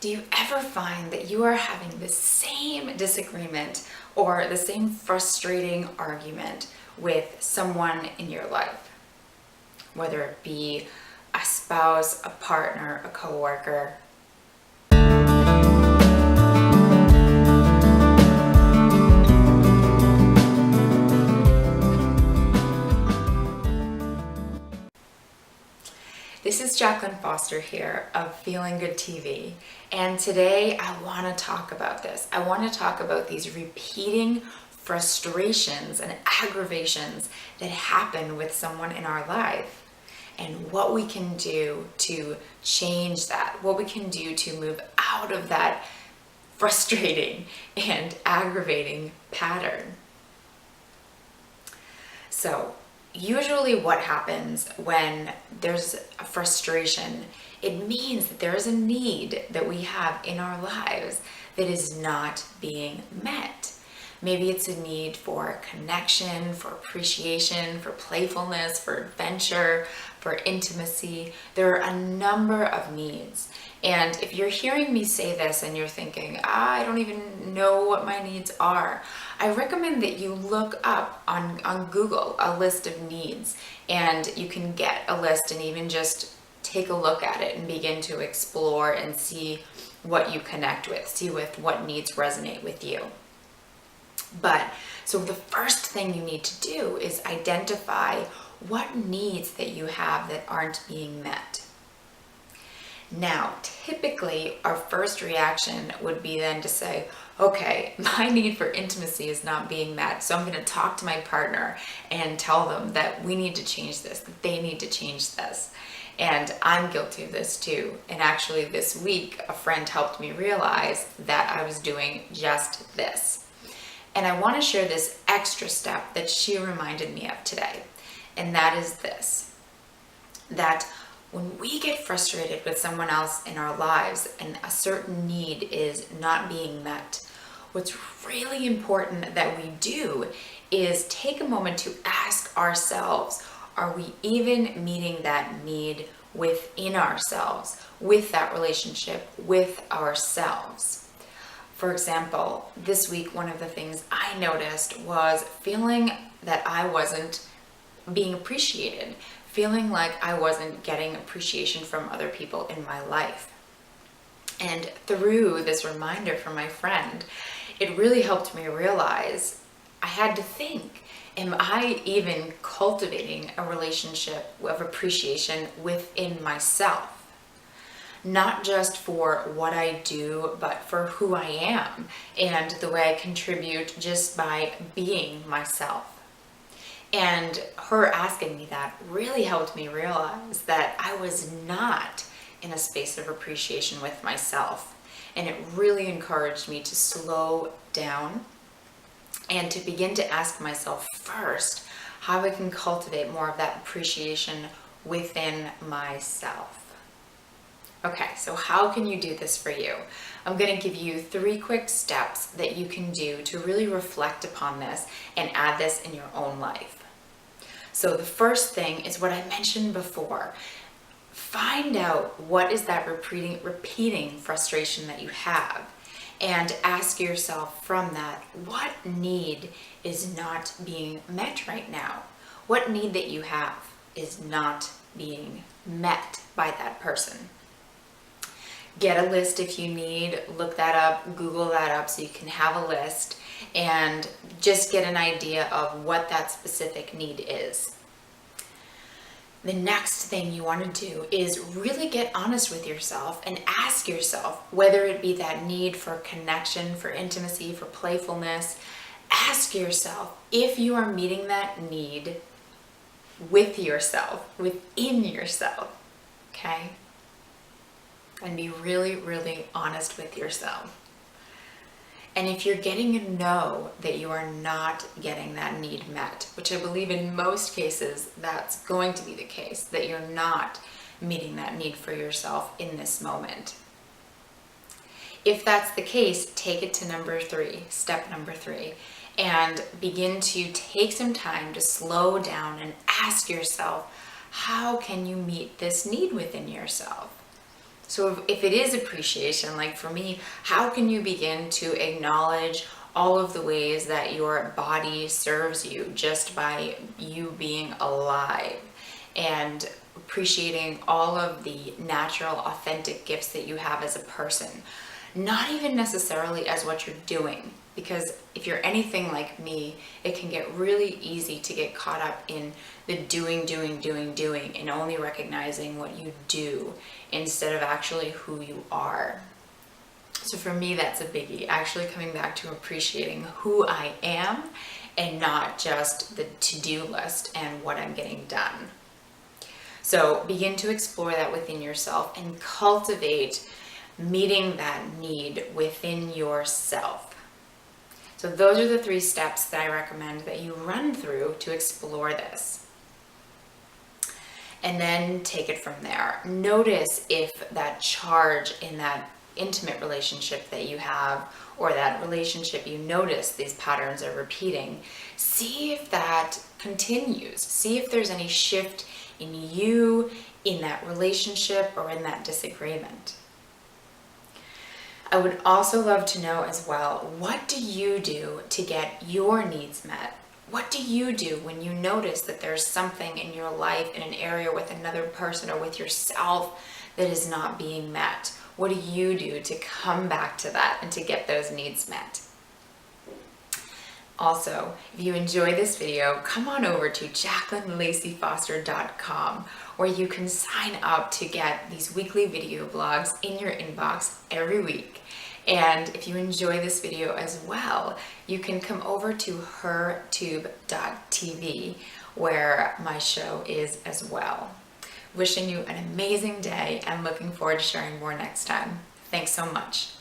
Do you ever find that you are having the same disagreement or the same frustrating argument with someone in your life? Whether it be a spouse, a partner, a coworker. This is Jacqueline Foster here of Feeling Good TV, and today I want to talk about this. I want to talk about these repeating frustrations and aggravations that happen with someone in our life, and what we can do to change that, what we can do to move out of that frustrating and aggravating pattern. So, usually what happens when there's a frustration, it means that there is a need that we have in our lives that is not being met. Maybe it's a need for connection, for appreciation, for playfulness, for adventure, for intimacy. There are a number of needs. And if you're hearing me say this and you're thinking, I don't even know what my needs are, I recommend that you look up on Google a list of needs, and you can get a list and even just take a look at it and begin to explore and see what you connect with, see with what needs resonate with you. So the first thing you need to do is identify what needs that you have that aren't being met. Now, typically our first reaction would be then to say, okay, my need for intimacy is not being met, so I'm going to talk to my partner and tell them that we need to change this, that they need to change this. And I'm guilty of this too. And actually this week, a friend helped me realize that I was doing just this. And I want to share this extra step that she reminded me of today. And that is this, that when we get frustrated with someone else in our lives and a certain need is not being met, what's really important that we do is take a moment to ask ourselves, are we even meeting that need within ourselves, with that relationship, with ourselves? For example, this week, one of the things I noticed was feeling that I wasn't being appreciated, feeling like I wasn't getting appreciation from other people in my life. And through this reminder from my friend, it really helped me realize I had to think, am I even cultivating a relationship of appreciation within myself? Not just for what I do, but for who I am and the way I contribute just by being myself. And her asking me that really helped me realize that I was not in a space of appreciation with myself. And it really encouraged me to slow down and to begin to ask myself first how I can cultivate more of that appreciation within myself. Okay, so how can you do this for you? I'm going to give you 3 quick steps that you can do to really reflect upon this and add this in your own life. So the first thing is what I mentioned before. Find out what is that repeating frustration that you have, and ask yourself from that, what need is not being met right now? What need that you have is not being met by that person? Get a list if you need, look that up, Google that up so you can have a list and just get an idea of what that specific need is. The next thing you want to do is really get honest with yourself and ask yourself, whether it be that need for connection, for intimacy, for playfulness, ask yourself if you are meeting that need with yourself, within yourself, okay? And be really, really honest with yourself. And if you're getting a no, that you are not getting that need met, which I believe in most cases that's going to be the case, that you're not meeting that need for yourself in this moment. If that's the case, take it to step number 3, and begin to take some time to slow down and ask yourself, how can you meet this need within yourself? So if it is appreciation, like for me, how can you begin to acknowledge all of the ways that your body serves you just by you being alive, and appreciating all of the natural, authentic gifts that you have as a person, not even necessarily as what you're doing. Because if you're anything like me, it can get really easy to get caught up in the doing, and only recognizing what you do instead of actually who you are. So for me, that's a biggie, actually coming back to appreciating who I am and not just the to-do list and what I'm getting done. So begin to explore that within yourself and cultivate meeting that need within yourself. So those are the 3 steps that I recommend that you run through to explore this. And then take it from there. Notice if that charge in that intimate relationship that you have, or that relationship you notice these patterns are repeating, see if that continues. See if there's any shift in you, in that relationship, or in that disagreement. I would also love to know as well, what do you do to get your needs met? What do you do when you notice that there's something in your life, in an area with another person or with yourself, that is not being met? What do you do to come back to that and to get those needs met? Also, if you enjoy this video, come on over to JacquelineLaceyFoster.com, where you can sign up to get these weekly video blogs in your inbox every week. And if you enjoy this video as well, you can come over to hertube.tv, where my show is as well. Wishing you an amazing day and looking forward to sharing more next time. Thanks so much.